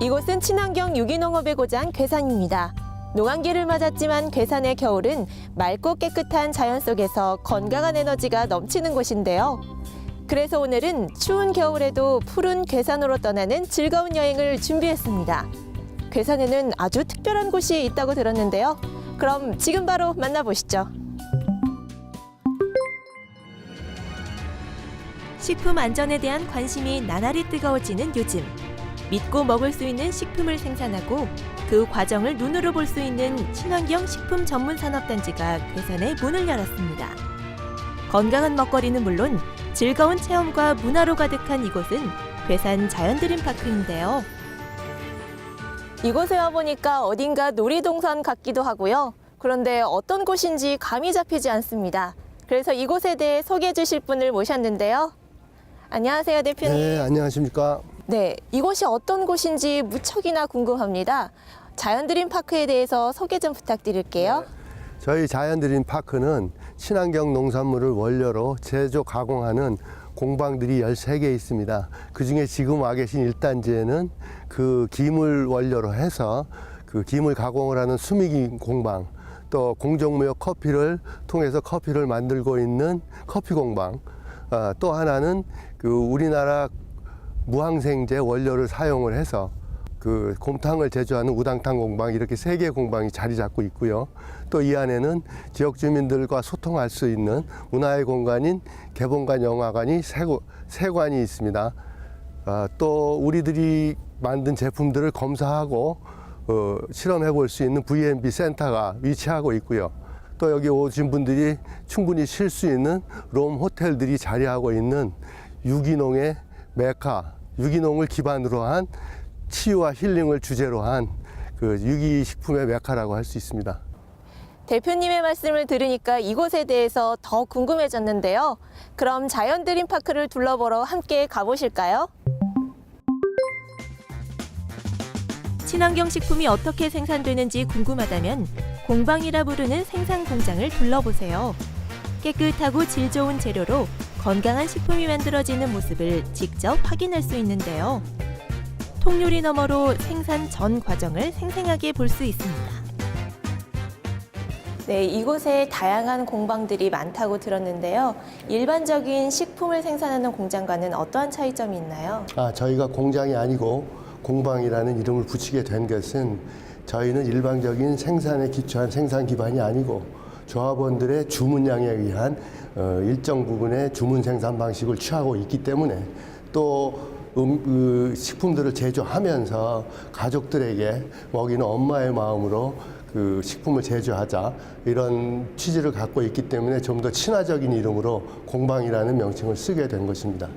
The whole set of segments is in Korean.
이곳은 친환경 유기농업의 고장 괴산입니다. 농한기를 맞았지만 괴산의 겨울은 맑고 깨끗한 자연 속에서 건강한 에너지가 넘치는 곳인데요. 그래서 오늘은 추운 겨울에도 푸른 괴산으로 떠나는 즐거운 여행을 준비했습니다. 괴산에는 아주 특별한 곳이 있다고 들었는데요. 그럼 지금 바로 만나보시죠. 식품 안전에 대한 관심이 나날이 뜨거워지는 요즘. 믿고 먹을 수 있는 식품을 생산하고 그 과정을 눈으로 볼 수 있는 친환경 식품 전문 산업단지가 괴산에 문을 열었습니다. 건강한 먹거리는 물론 즐거운 체험과 문화로 가득한 이곳은 괴산 자연드림파크인데요. 이곳에 와보니까 어딘가 놀이동산 같기도 하고요. 그런데 어떤 곳인지 감이 잡히지 않습니다. 그래서 이곳에 대해 소개해 주실 분을 모셨는데요. 안녕하세요, 대표님. 네, 안녕하십니까. 네, 이곳이 어떤 곳인지 무척이나 궁금합니다. 자연드림파크에 대해서 소개 좀 부탁드릴게요. 저희 자연드림파크는 친환경 농산물을 원료로 제조 가공하는 공방들이 13개 있습니다. 그중에 지금 와 계신 1단지에는 그 기물 원료로 해서 그 기물 가공을 하는 수미기 공방, 또 공정무역 커피를 통해서 커피를 만들고 있는 커피 공방, 또 하나는 그 우리나라 무항생제 원료를 사용을 해서 그 곰탕을 제조하는 우당탕 공방, 이렇게 3개의 공방이 자리 잡고 있고요. 또 이 안에는 지역 주민들과 소통할 수 있는 문화의 공간인 개봉관 영화관이 3관이 있습니다. 또 우리들이 만든 제품들을 검사하고 실험해 볼 수 있는 V&B 센터가 위치하고 있고요. 또 여기 오신 분들이 충분히 쉴 수 있는 롬 호텔들이 자리하고 있는 유기농의 메카, 유기농을 기반으로 한 치유와 힐링을 주제로 한 그 유기식품의 메카라고 할 수 있습니다. 대표님의 말씀을 들으니까 이곳에 대해서 더 궁금해졌는데요. 그럼 자연드림파크를 둘러보러 함께 가보실까요? 친환경 식품이 어떻게 생산되는지 궁금하다면 공방이라 부르는 생산 공장을 둘러보세요. 깨끗하고 질 좋은 재료로 건강한 식품이 만들어지는 모습을 직접 확인할 수 있는데요. 통유리 너머로 생산 전 과정을 생생하게 볼 수 있습니다. 네, 이곳에 다양한 공방들이 많다고 들었는데요. 일반적인 식품을 생산하는 공장과는 어떠한 차이점이 있나요? 저희가 공장이 아니고 공방이라는 이름을 붙이게 된 것은 저희는 일반적인 생산에 기초한 생산 기반이 아니고 조합원들의 주문량에 의한 일정 부분의 주문 생산 방식을 취하고 있기 때문에 또 식품들을 제조하면서 가족들에게 먹이는 엄마의 마음으로 그 식품을 제조하자, 이런 취지를 갖고 있기 때문에 좀 더 친화적인 이름으로 공방이라는 명칭을 쓰게 된 것입니다.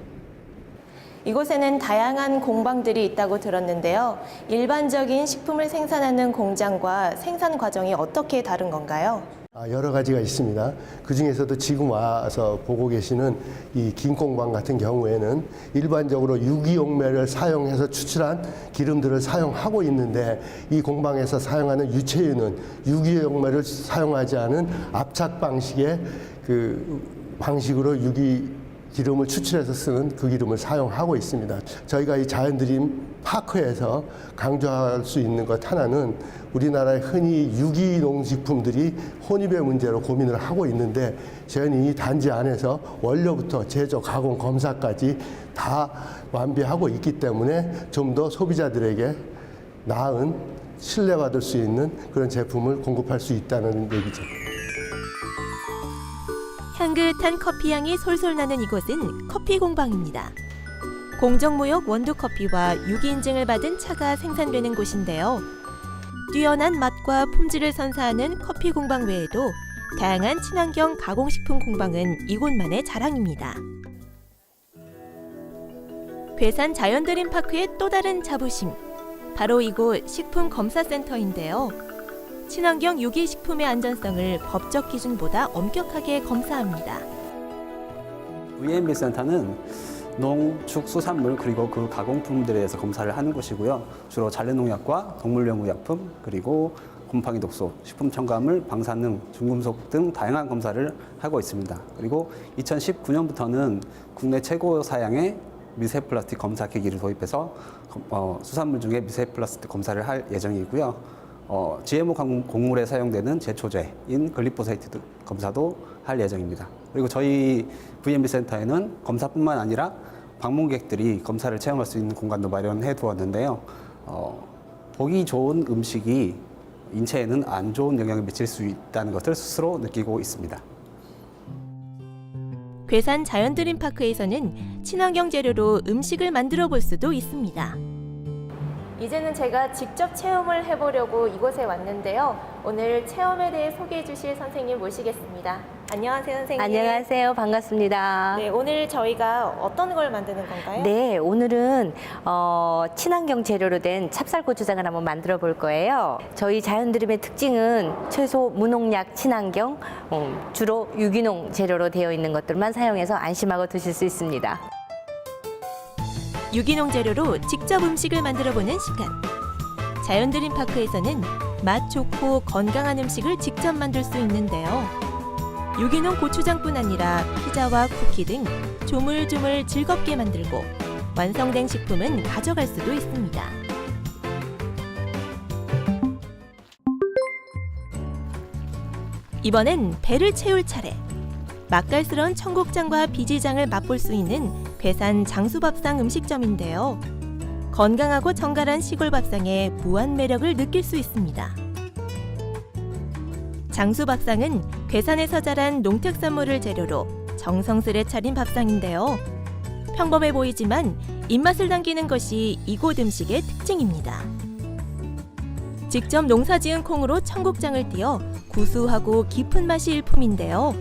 이곳에는 다양한 공방들이 있다고 들었는데요. 일반적인 식품을 생산하는 공장과 생산 과정이 어떻게 다른 건가요? 여러 가지가 있습니다. 그 중에서도 지금 와서 보고 계시는 이 김공방 같은 경우에는 일반적으로 유기용매를 사용해서 추출한 기름들을 사용하고 있는데, 이 공방에서 사용하는 유체유는 유기용매를 사용하지 않은 압착 방식의 그 방식으로 기름을 추출해서 쓰는 그 기름을 사용하고 있습니다. 저희가 이 자연드림 파크에서 강조할 수 있는 것 하나는 우리나라의 흔히 유기농식품들이 혼입의 문제로 고민을 하고 있는데, 저희는 이 단지 안에서 원료부터 제조, 가공, 검사까지 다 완비하고 있기 때문에 좀 더 소비자들에게 나은, 신뢰받을 수 있는 그런 제품을 공급할 수 있다는 얘기죠. 향긋한 커피 향이 솔솔 나는 이곳은 커피 공방입니다. 공정무역 원두커피와 유기인증을 받은 차가 생산되는 곳인데요. 뛰어난 맛과 품질을 선사하는 커피 공방 외에도 다양한 친환경 가공식품 공방은 이곳만의 자랑입니다. 괴산 자연드림파크의 또 다른 자부심, 바로 이곳 식품검사센터인데요. 친환경 유기식품의 안전성을 법적 기준보다 엄격하게 검사합니다. V&B 센터는 농, 축, 수산물 그리고 그 가공품들에 대해서 검사를 하는 곳이고요. 주로 잔류농약과 동물연구약품, 그리고 곰팡이 독소, 식품 첨가물, 방사능, 중금속 등 다양한 검사를 하고 있습니다. 그리고 2019년부터는 국내 최고 사양의 미세 플라스틱 검사 기기를 도입해서 수산물 중에 미세 플라스틱 검사를 할 예정이고요. GMO 곡물에 사용되는 제초제인 글리포사이트 검사도 할 예정입니다. 그리고 저희 V&B 센터에는 검사뿐만 아니라 방문객들이 검사를 체험할 수 있는 공간도 마련해 두었는데요. 보기 좋은 음식이 인체에는 안 좋은 영향을 미칠 수 있다는 것을 스스로 느끼고 있습니다. 괴산 자연드림파크에서는 친환경 재료로 음식을 만들어 볼 수도 있습니다. 이제는 제가 직접 체험을 해보려고 이곳에 왔는데요. 오늘 체험에 대해 소개해 주실 선생님 모시겠습니다. 안녕하세요, 선생님. 안녕하세요. 반갑습니다. 네, 오늘 저희가 어떤 걸 만드는 건가요? 네, 오늘은 친환경 재료로 된 찹쌀고추장을 한번 만들어 볼 거예요. 저희 자연드림의 특징은 최소 무농약 친환경, 주로 유기농 재료로 되어 있는 것들만 사용해서 안심하고 드실 수 있습니다. 유기농 재료로 직접 음식을 만들어보는 시간. 자연드림파크에서는 맛 좋고 건강한 음식을 직접 만들 수 있는데요. 유기농 고추장뿐 아니라 피자와 쿠키 등 조물조물 즐겁게 만들고 완성된 식품은 가져갈 수도 있습니다. 이번엔 배를 채울 차례. 맛깔스러운 청국장과 비지장을 맛볼 수 있는 괴산 장수밥상 음식점인데요. 건강하고 정갈한 시골 밥상에 무한 매력을 느낄 수 있습니다. 장수밥상은 괴산에서 자란 농특산물을 재료로 정성스레 차린 밥상인데요. 평범해 보이지만 입맛을 당기는 것이 이곳 음식의 특징입니다. 직접 농사지은 콩으로 청국장을 띄어 구수하고 깊은 맛이 일품인데요.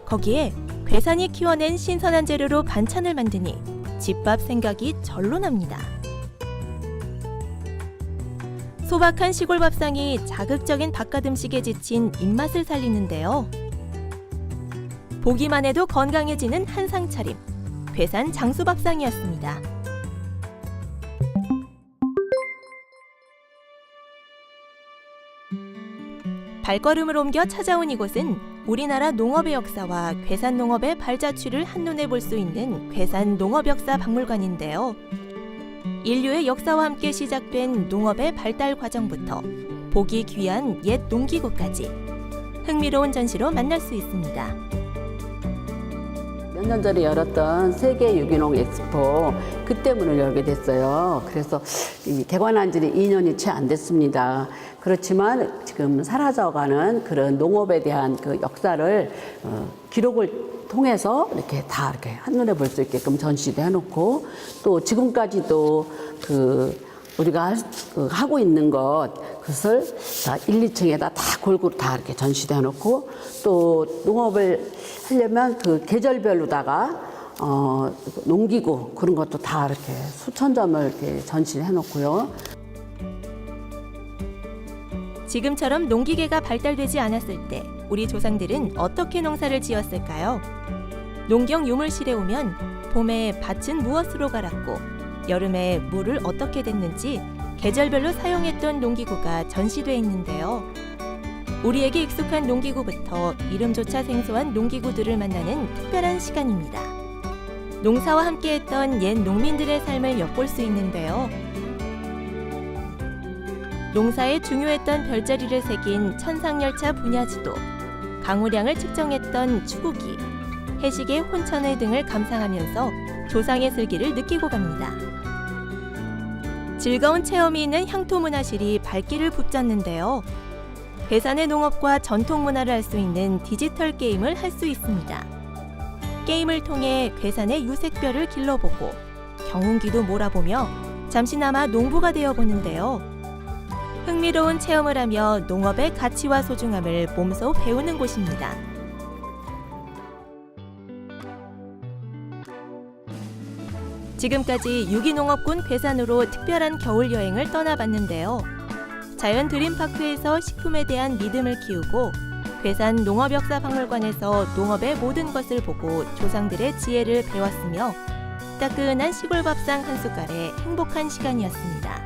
거기에 괴산이 키워낸 신선한 재료로 반찬을 만드니 집밥 생각이 절로 납니다. 소박한 시골 밥상이 자극적인 바깥 음식에 지친 입맛을 살리는데요. 보기만 해도 건강해지는 한상 차림, 괴산 장수밥상이었습니다. 발걸음을 옮겨 찾아온 이곳은 우리나라 농업의 역사와 괴산 농업의 발자취를 한눈에 볼 수 있는 괴산 농업역사 박물관인데요. 인류의 역사와 함께 시작된 농업의 발달 과정부터 보기 귀한 옛 농기구까지 흥미로운 전시로 만날 수 있습니다. 몇 년 전에 열었던 세계 유기농 엑스포 그때 문을 열게 됐어요. 그래서 개관한 지는 2년이 채 안 됐습니다. 그렇지만 지금 사라져가는 그런 농업에 대한 그 역사를 기록을 통해서 이렇게 다 이렇게 한눈에 볼 수 있게끔 전시도 해놓고 또 지금까지도 우리가 하고 있는 그것을 1, 2층에다 다 골고루 다 이렇게 전시도 해놓고 또 농업을 하려면 그 계절별로다가 농기구 그런 것도 다 이렇게 수천 점을 이렇게 전시해 놓고요. 지금처럼 농기계가 발달되지 않았을 때 우리 조상들은 어떻게 농사를 지었을까요? 농경 유물실에 오면 봄에 밭은 무엇으로 갈았고 여름에 물을 어떻게 댔는지 계절별로 사용했던 농기구가 전시돼 있는데요. 우리에게 익숙한 농기구부터 이름조차 생소한 농기구들을 만나는 특별한 시간입니다. 농사와 함께했던 옛 농민들의 삶을 엿볼 수 있는데요. 농사에 중요했던 별자리를 새긴 천상열차 분야지도, 강우량을 측정했던 추구기, 해식의 혼천을 등을 감상하면서 조상의 슬기를 느끼고 갑니다. 즐거운 체험이 있는 향토문화실이 발길을 붙잡는데요. 괴산의 농업과 전통 문화를 알 수 있는 디지털 게임을 할 수 있습니다. 게임을 통해 괴산의 유색별을 길러보고 경운기도 몰아보며 잠시나마 농부가 되어보는데요. 흥미로운 체험을 하며 농업의 가치와 소중함을 몸소 배우는 곳입니다. 지금까지 유기농업군 괴산으로 특별한 겨울 여행을 떠나봤는데요. 자연 드림파크에서 식품에 대한 믿음을 키우고 괴산 농업역사박물관에서 농업의 모든 것을 보고 조상들의 지혜를 배웠으며 따끈한 시골 밥상 한 숟갈에 행복한 시간이었습니다.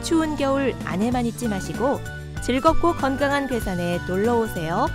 추운 겨울 안에만 있지 마시고 즐겁고 건강한 괴산에 놀러 오세요.